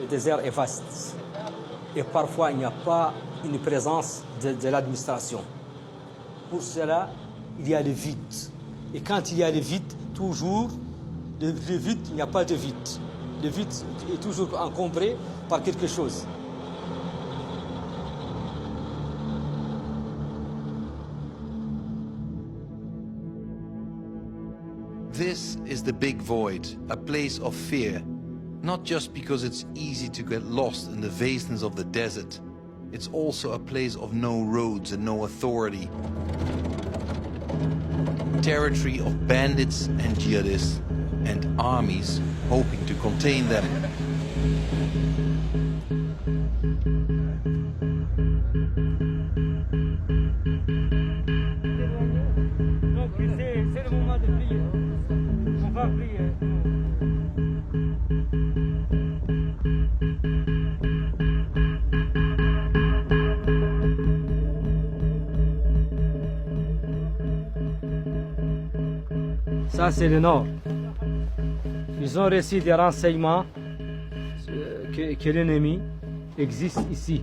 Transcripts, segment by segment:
désert est vaste. Et parfois, il n'y a pas une présence de l'administration. Pour cela, il y a le vide. Et quand il y a le vide, toujours, le vide, il n'y a pas de vide. Le vide est toujours encombré par quelque chose. This is the big void, a place of fear. Not just because it's easy to get lost in the vastness of the desert, it's also a place of no roads and no authority. Territory of bandits and jihadists and armies hoping to contain them. C'est le moment de prier. On va prier. Ça, c'est le nord. Ils ont reçu des renseignements que l'ennemi existe ici.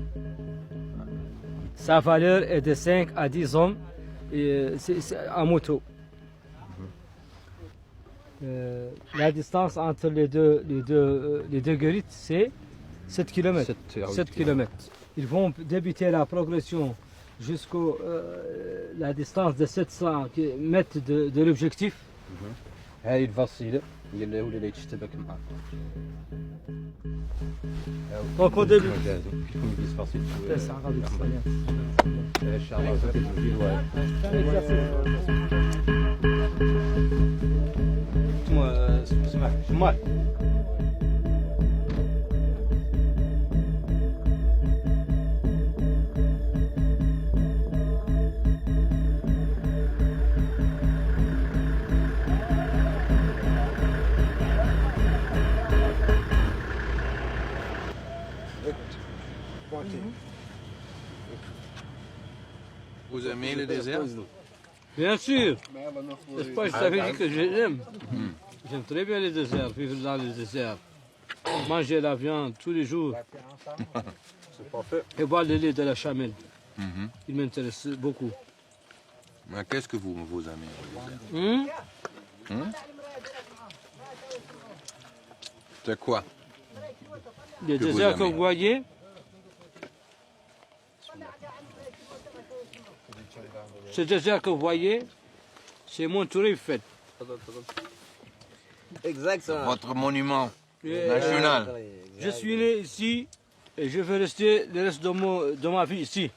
Sa valeur est de 5 à 10 hommes c'est en moto. La distance entre les deux guérites, c'est 7 km. 7 km. Ils vont débuter la progression jusqu'à la distance de 700 mètres de l'objectif. هاي الفصيلة هي اللي تشتبك معها. Donc au début. Vous aimez le désert? Bien sûr. N'est-ce pas, je t'avais dit que je l'aime. J'aime très bien le désert, vivre dans le désert. Manger la viande tous les jours. Et boire le lait de la chamelle. Il m'intéresse beaucoup. Mais qu'est-ce que vous aimez au désert? C'est quoi? Le désert que vous voyez, ce désert que vous voyez, c'est mon Touré-Fait. Exactement. Votre monument national. Je suis né ici et je vais rester le reste de ma vie ici.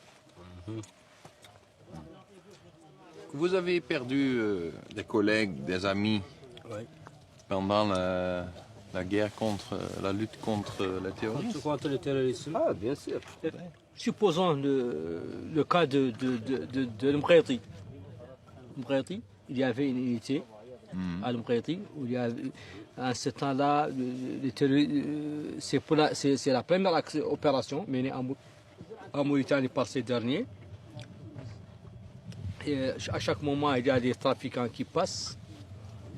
Vous avez perdu des collègues, des amis pendant la guerre la lutte contre le terrorisme? Contre le terrorisme. Ah, bien sûr. Supposons le cas de l'Mkhaïti. L'Mkhaïti, il y avait une unité à l'Mkhaïti où il y avait, à ce temps-là, c'est la première opération menée en Mauritanie par ces derniers. Et à chaque moment, il y a des trafiquants qui passent.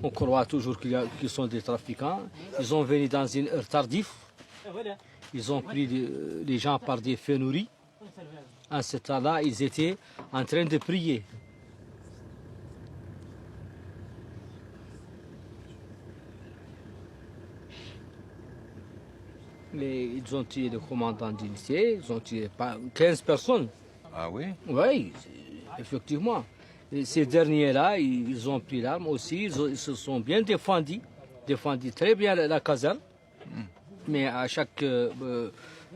On croit toujours qu'ils sont des trafiquants. Ils ont venu dans une heure tardive. Ils ont pris les gens par des feux nourris. À ce temps-là, ils étaient en train de prier. Mais ils ont tué le commandant d'unité, ils ont tué 15 personnes. Ah oui? Oui, effectivement. Et ces derniers-là, ils ont pris l'arme aussi, ils se sont bien défendus très bien la caserne. Mais à chaque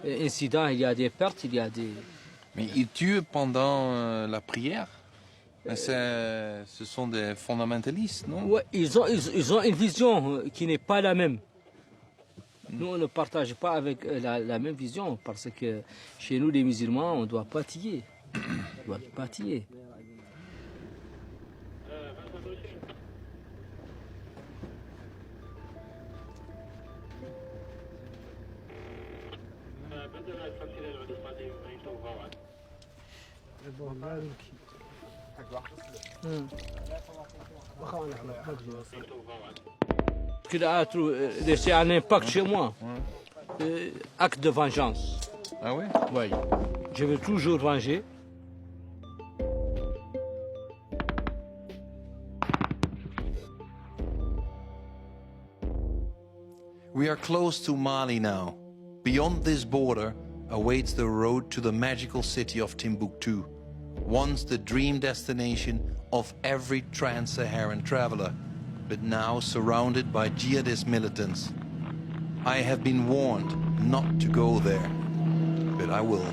incident, il y a des pertes, il y a des... Mais ils tuent pendant la prière? Ce sont des fondamentalistes, non? Oui, ils ont une vision qui n'est pas la même. Nous, on ne partage pas avec la même vision parce que chez nous, les musulmans, on ne doit pas tuer. On doit pas tuer. Qu'il a laissé un impact chez moi. acte de vengeance. Ah ouais? Oui. Je veux toujours venger. We are close to Mali now. Beyond this border awaits the road to the magical city of Timbuktu, once the dream destination of every trans-Saharan traveler, but now surrounded by jihadist militants. I have been warned not to go there, but I will.